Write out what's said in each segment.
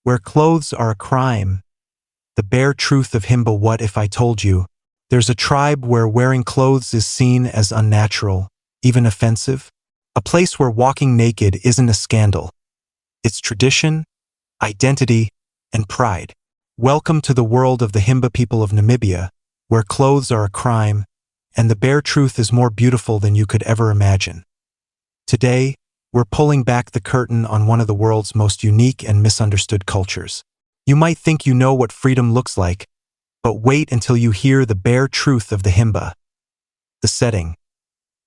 where clothes are a crime. The bare truth of Himba. What if I told you? There's a tribe where wearing clothes is seen as unnatural, even offensive. A place where walking naked isn't a scandal. It's tradition, identity, and pride. Welcome to the world of the Himba people of Namibia, where clothes are a crime, and the bare truth is more beautiful than you could ever imagine. Today, we're pulling back the curtain on one of the world's most unique and misunderstood cultures. You might think you know what freedom looks like, but wait until you hear the bare truth of the Himba. The setting.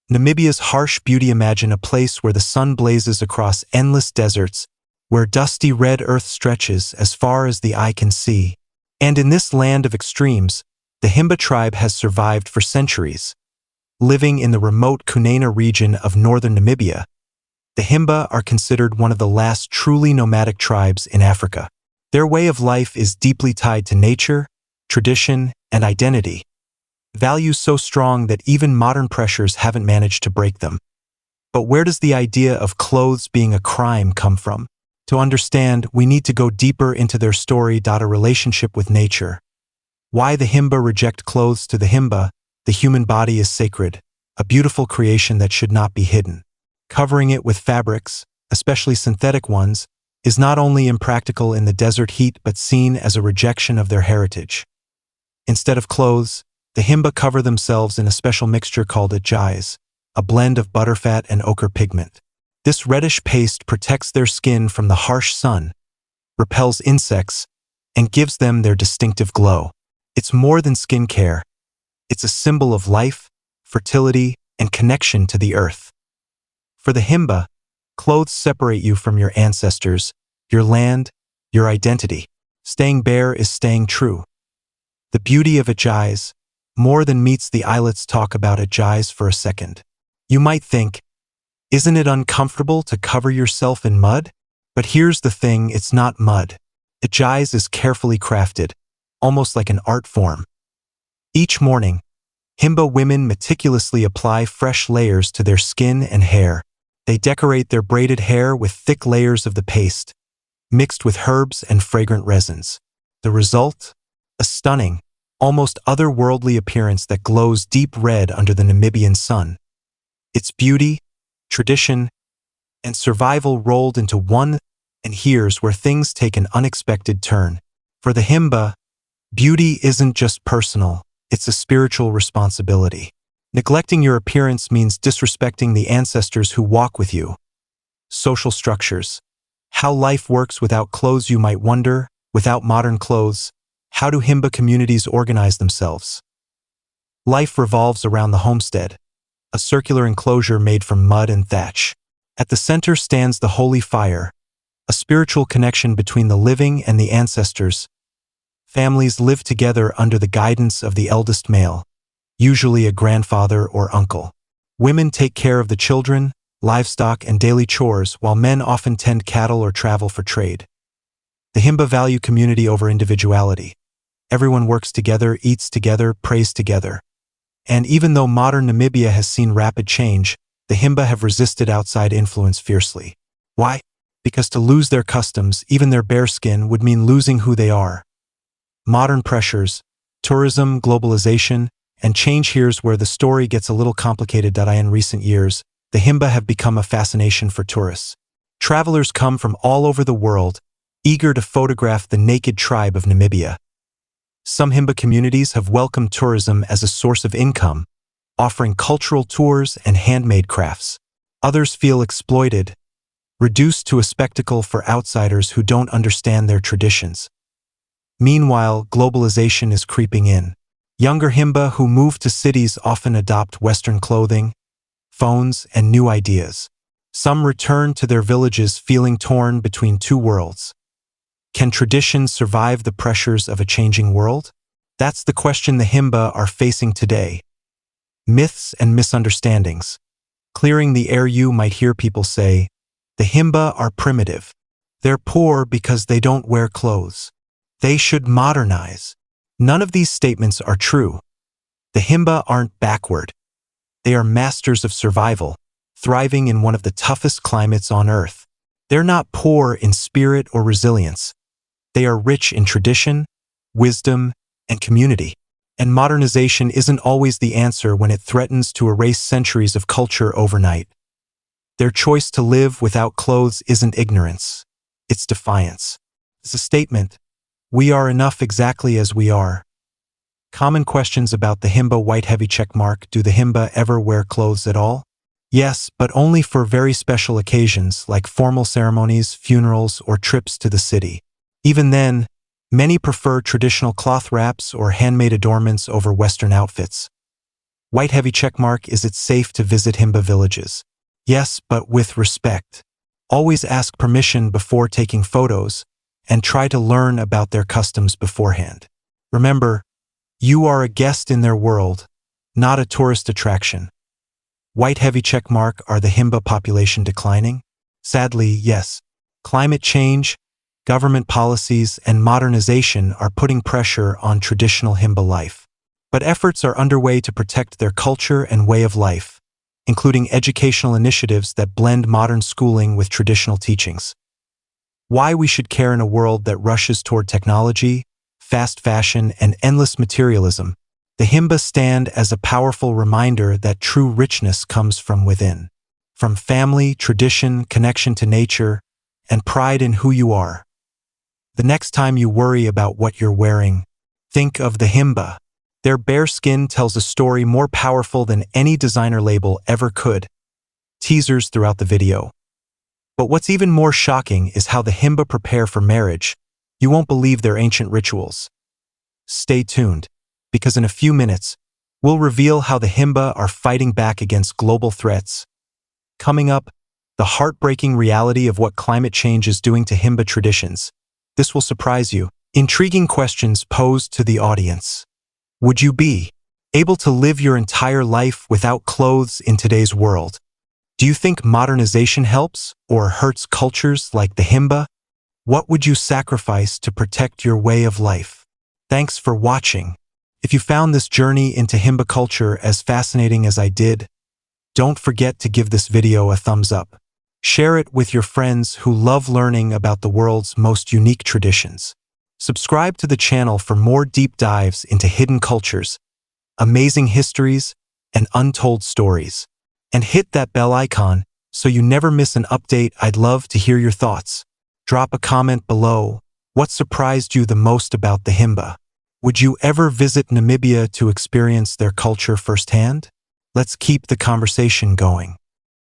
Namibia's harsh beauty. Imagine a place where the sun blazes across endless deserts, where dusty red earth stretches as far as the eye can see. And in this land of extremes, the Himba tribe has survived for centuries. Living in the remote Kunena region of northern Namibia, the Himba are considered one of the last truly nomadic tribes in Africa. Their way of life is deeply tied to nature, tradition, and identity, values so strong that even modern pressures haven't managed to break them. But where does the idea of clothes being a crime come from? To understand, we need to go deeper into their story. A relationship with nature. Why the Himba reject clothes. To the Himba, the human body is sacred, a beautiful creation that should not be hidden. Covering it with fabrics, especially synthetic ones, is not only impractical in the desert heat but seen as a rejection of their heritage. Instead of clothes, the Himba cover themselves in a special mixture called Otjize, a blend of butterfat and ochre pigment. This reddish paste protects their skin from the harsh sun, repels insects, and gives them their distinctive glow. It's more than skincare. It's a symbol of life, fertility, and connection to the earth. For the Himba, clothes separate you from your ancestors, your land, your identity. Staying bare is staying true. The beauty of Otjize, more than meets the eye. Let's talk about Otjize for a second. You might think, isn't it uncomfortable to cover yourself in mud? But here's the thing, it's not mud. Otjize is carefully crafted, almost like an art form. Each morning, Himba women meticulously apply fresh layers to their skin and hair. They decorate their braided hair with thick layers of the paste, mixed with herbs and fragrant resins. The result? A stunning, almost otherworldly appearance that glows deep red under the Namibian sun. It's beauty, tradition, and survival rolled into one, and here's where things take an unexpected turn. For the Himba, beauty isn't just personal, it's a spiritual responsibility. Neglecting your appearance means disrespecting the ancestors who walk with you. Social structures. How life works without clothes. You might wonder, without modern clothes, how do Himba communities organize themselves? Life revolves around the homestead, a circular enclosure made from mud and thatch. At the center stands the holy fire, a spiritual connection between the living and the ancestors. Families live together under the guidance of the eldest male, usually a grandfather or uncle. Women take care of the children, livestock, and daily chores, while men often tend cattle or travel for trade. The Himba value community over individuality. Everyone works together, eats together, prays together. And even though modern Namibia has seen rapid change, the Himba have resisted outside influence fiercely. Why? Because to lose their customs, even their bare skin, would mean losing who they are. Modern pressures, tourism, globalization, and change. Here's where the story gets a little complicated. In recent years, the Himba have become a fascination for tourists. Travelers come from all over the world, eager to photograph the naked tribe of Namibia. Some Himba communities have welcomed tourism as a source of income, offering cultural tours and handmade crafts. Others feel exploited, reduced to a spectacle for outsiders who don't understand their traditions. Meanwhile, globalization is creeping in. Younger Himba who move to cities often adopt Western clothing, phones, and new ideas. Some return to their villages feeling torn between two worlds. Can tradition survive the pressures of a changing world? That's the question the Himba are facing today. Myths and misunderstandings. Clearing the air. You might hear people say, the Himba are primitive. They're poor because they don't wear clothes. They should modernize. None of these statements are true. The Himba aren't backward. They are masters of survival, thriving in one of the toughest climates on Earth. They're not poor in spirit or resilience. They are rich in tradition, wisdom, and community. And modernization isn't always the answer when it threatens to erase centuries of culture overnight. Their choice to live without clothes isn't ignorance, it's defiance. It's a statement, we are enough exactly as we are. Common questions about the Himba white heavy check mark. Do the Himba ever wear clothes at all? Yes, but only for very special occasions like formal ceremonies, funerals, or trips to the city. Even then, many prefer traditional cloth wraps or handmade adornments over Western outfits. White heavy checkmark. Is it safe to visit Himba villages? Yes, but with respect. Always ask permission before taking photos, and try to learn about their customs beforehand. Remember, you are a guest in their world, not a tourist attraction. White heavy checkmark. Are the Himba population declining? Sadly, yes. Climate change, government policies, and modernization are putting pressure on traditional Himba life. But efforts are underway to protect their culture and way of life, including educational initiatives that blend modern schooling with traditional teachings. Why we should care in a world that rushes toward technology, fast fashion, and endless materialism. The Himba stand as a powerful reminder that true richness comes from within. From family, tradition, connection to nature, and pride in who you are. The next time you worry about what you're wearing, think of the Himba. Their bare skin tells a story more powerful than any designer label ever could. Teasers throughout the video. But what's even more shocking is how the Himba prepare for marriage. You won't believe their ancient rituals. Stay tuned, because in a few minutes, we'll reveal how the Himba are fighting back against global threats. Coming up, the heartbreaking reality of what climate change is doing to Himba traditions. This will surprise you. Intriguing questions posed to the audience. Would you be able to live your entire life without clothes in today's world? Do you think modernization helps or hurts cultures like the Himba? What would you sacrifice to protect your way of life? Thanks for watching. If you found this journey into Himba culture as fascinating as I did, don't forget to give this video a thumbs up. Share it with your friends who love learning about the world's most unique traditions. Subscribe to the channel for more deep dives into hidden cultures, amazing histories, and untold stories. And hit that bell icon so you never miss an update. I'd love to hear your thoughts. Drop a comment below. What surprised you the most about the Himba? Would you ever visit Namibia to experience their culture firsthand? Let's keep the conversation going.